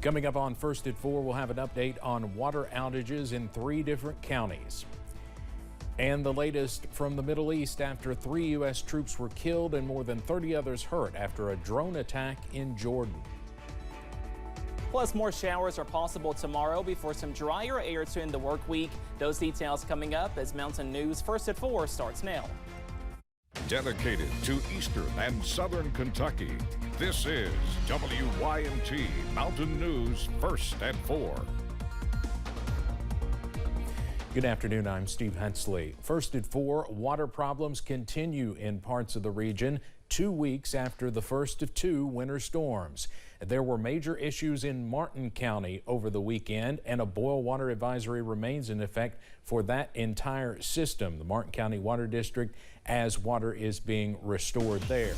Coming up on First at 4, we'll have an update on water outages in 3 different counties. And the latest from the Middle East after 3 U.S. troops were killed and more than 30 others hurt after a drone attack in Jordan. Plus, more showers are possible tomorrow before some drier air to end the work week. Those details coming up as Mountain News First at 4 starts now. Dedicated to Eastern and Southern Kentucky, this is WYMT Mountain News First at 4. Good afternoon, I'm Steve Hensley. First at 4, water problems continue in parts of the region 2 weeks after the first of 2 winter storms. There were major issues in Martin County over the weekend, and a boil water advisory remains in effect for that entire system, the Martin County Water District, as water is being restored there.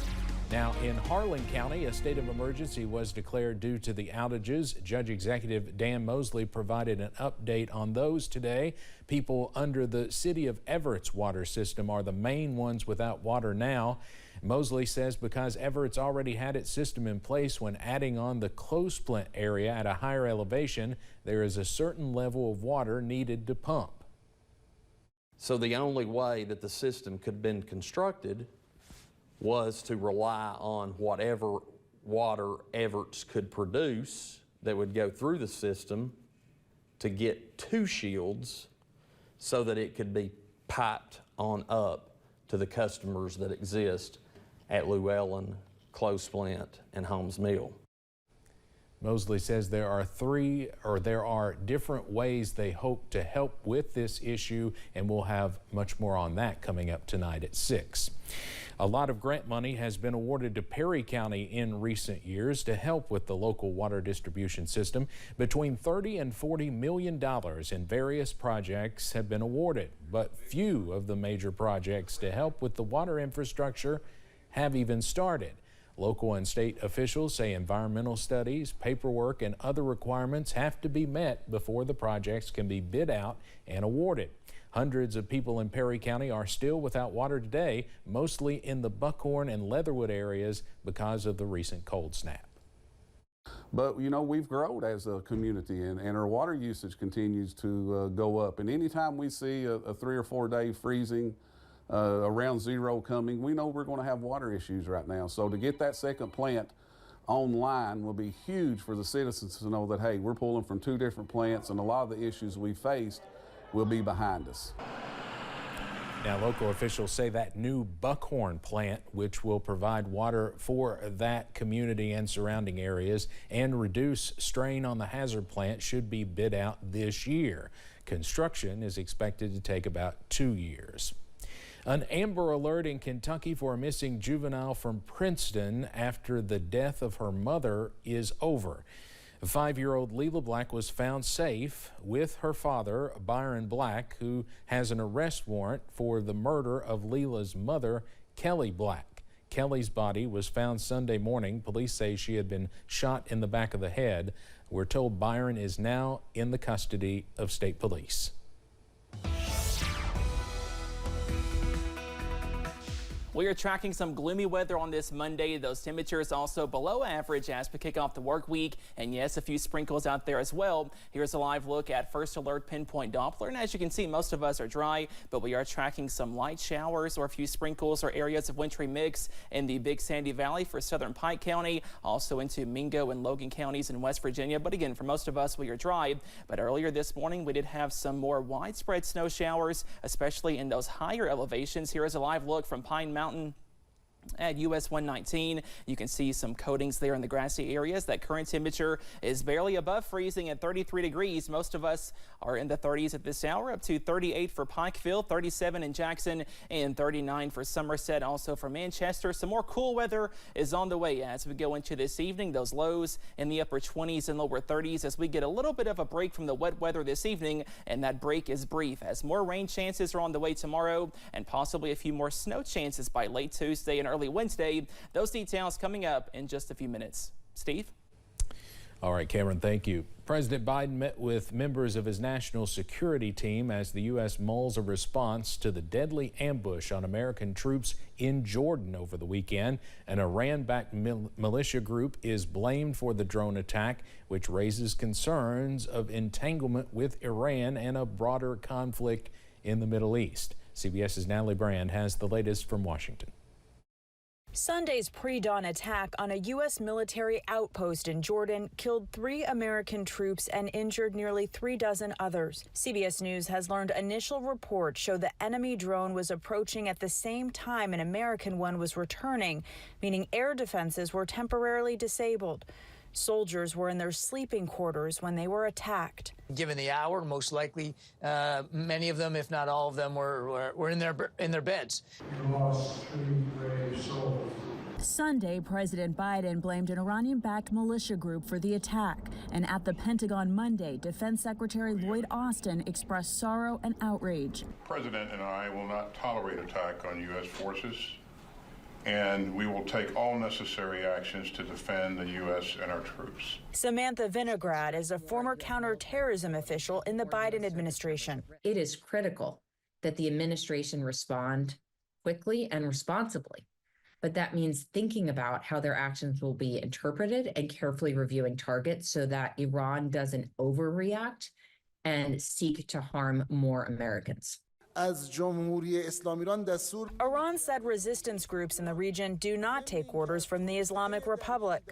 Now, in Harlan County, a state of emergency was declared due to the outages. Judge Executive Dan Mosley provided an update on those today. People under the City of Everett's water system are the main ones without water now. Mosley says because Everett's already had its system in place, when adding on the Close Splint area at a higher elevation, there is a certain level of water needed to pump. So the only way that the system could have been constructed was to rely on whatever water Everett's could produce that would go through the system to get to Shields so that it could be piped on up to the customers that exist at Llewellyn, Close Splint, and Holmes Mill. Mosley says there are different ways they hope to help with this issue, and we'll have much more on that coming up tonight at 6. A lot of grant money has been awarded to Perry County in recent years to help with the local water distribution system. Between $30 and $40 million in various projects have been awarded, but few of the major projects to help with the water infrastructure have even started. Local and state officials say environmental studies, paperwork, and other requirements have to be met before the projects can be bid out and awarded. Hundreds of people in Perry County are still without water today, mostly in the Buckhorn and Leatherwood areas because of the recent cold snap. But, you know, we've grown as a community, and our water usage continues to go up. And anytime we see a 3 or 4 day freezing around zero coming, we know we're going to have water issues right now. So to get that second plant online will be huge for the citizens to know that, hey, we're pulling from 2 different plants, and a lot of the issues we faced will be behind us. Now, local officials say that new Buckhorn plant, which will provide water for that community and surrounding areas and reduce strain on the Hazard plant, should be bid out this year. Construction is expected to take about 2 years. An Amber Alert in Kentucky for a missing juvenile from Princeton after the death of her mother is over. 5-year-old Leila Black was found safe with her father, Byron Black, who has an arrest warrant for the murder of Leila's mother, Kelly Black. Kelly's body was found Sunday morning. Police say she had been shot in the back of the head. We're told Byron is now in the custody of state police. We are tracking some gloomy weather on this Monday. Those temperatures also below average as we kick off the work week. And yes, a few sprinkles out there as well. Here's a live look at First Alert Pinpoint Doppler. And as you can see, most of us are dry, but we are tracking some light showers or a few sprinkles or areas of wintry mix in the Big Sandy Valley for southern Pike County, also into Mingo and Logan counties in West Virginia. But again, for most of us, we are dry. But earlier this morning, we did have some more widespread snow showers, especially in those higher elevations. Here is a live look from Pine Mountain at US 119. You can see some coatings there in the grassy areas. That current temperature is barely above freezing at 33 degrees. Most of us are in the 30s at this hour, up to 38 for Pikeville, 37 in Jackson, and 39 for Somerset, also for Manchester. Some more cool weather is on the way as we go into this evening. Those lows in the upper 20s and lower 30s as we get a little bit of a break from the wet weather this evening, and that break is brief as more rain chances are on the way tomorrow and possibly a few more snow chances by late Tuesday and early Wednesday. Those details coming up in just a few minutes. Steve? All right, Cameron, thank you. President Biden met with members of his national security team as the U.S. mulls a response to the deadly ambush on American troops in Jordan over the weekend. An Iran-backed militia group is blamed for the drone attack, which raises concerns of entanglement with Iran and a broader conflict in the Middle East. CBS's Natalie Brand has the latest from Washington. Sunday's pre-dawn attack on a U.S. military outpost in Jordan killed 3 American troops and injured nearly 3 dozen others. CBS News has learned initial reports show the enemy drone was approaching at the same time an American one was returning, meaning air defenses were temporarily disabled. Soldiers were in their sleeping quarters when they were attacked. Given the hour, most likely many of them, if not all of them, were in their beds. We lost 3 brave souls. Sunday, President Biden blamed an Iranian-backed militia group for the attack. And at the Pentagon Monday, Defense Secretary Lloyd Austin expressed sorrow and outrage. The President and I will not tolerate attack on U.S. forces, and we will take all necessary actions to defend the U.S. and our troops. Samantha Vinograd is a former counterterrorism official in the Biden administration. It is critical that the administration respond quickly and responsibly. But that means thinking about how their actions will be interpreted and carefully reviewing targets so that Iran doesn't overreact and seek to harm more Americans. Iran said resistance groups in the region do not take orders from the Islamic Republic.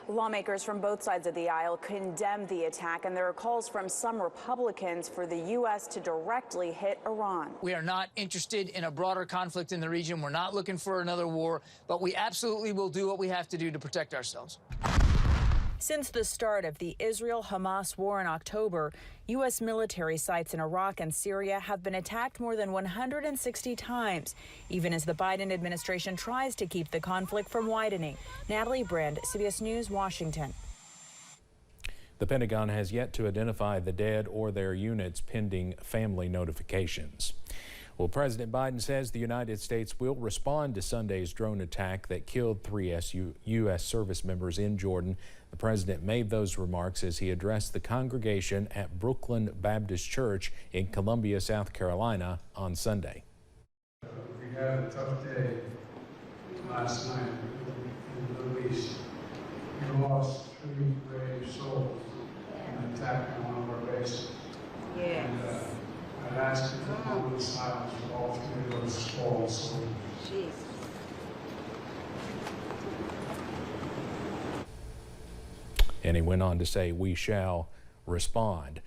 Lawmakers from both sides of the aisle condemned the attack, and there are calls from some Republicans for the U.S. to directly hit Iran. We are not interested in a broader conflict in the region. We're not looking for another war, but we absolutely will do what we have to do to protect ourselves. Since the start of the Israel-Hamas war in October, U.S. military sites in Iraq and Syria have been attacked more than 160 times, even as the Biden administration tries to keep the conflict from widening. Natalie Brand, CBS News, Washington. The Pentagon has yet to identify the dead or their units pending family notifications. Well, President Biden says the United States will respond to Sunday's drone attack that killed 3 U.S. service members in Jordan. The president made those remarks as he addressed the congregation at Brooklyn Baptist Church in Columbia, South Carolina on Sunday. We had a tough day last night in the Middle East. We lost 3 brave souls in an attack on one of our bases. Yeah. And, I'd ask you for a moment of silence for all 3 of those fallen soldiers. Jeez. And he went on to say, we shall respond.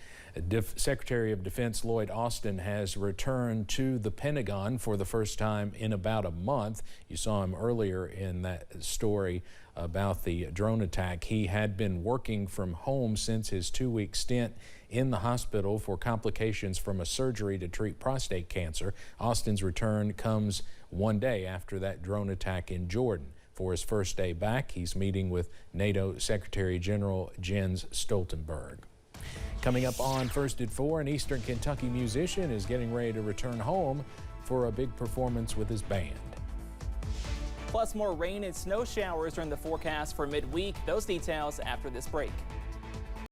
Secretary of Defense Lloyd Austin has returned to the Pentagon for the first time in about a month. You saw him earlier in that story about the drone attack. He had been working from home since his 2-week stint in the hospital for complications from a surgery to treat prostate cancer. Austin's return comes one day after that drone attack in Jordan. For his first day back, he's meeting with NATO Secretary General Jens Stoltenberg. Coming up on First at 4, an Eastern Kentucky musician is getting ready to return home for a big performance with his band. Plus more rain and snow showers during the forecast for midweek. Those details after this break.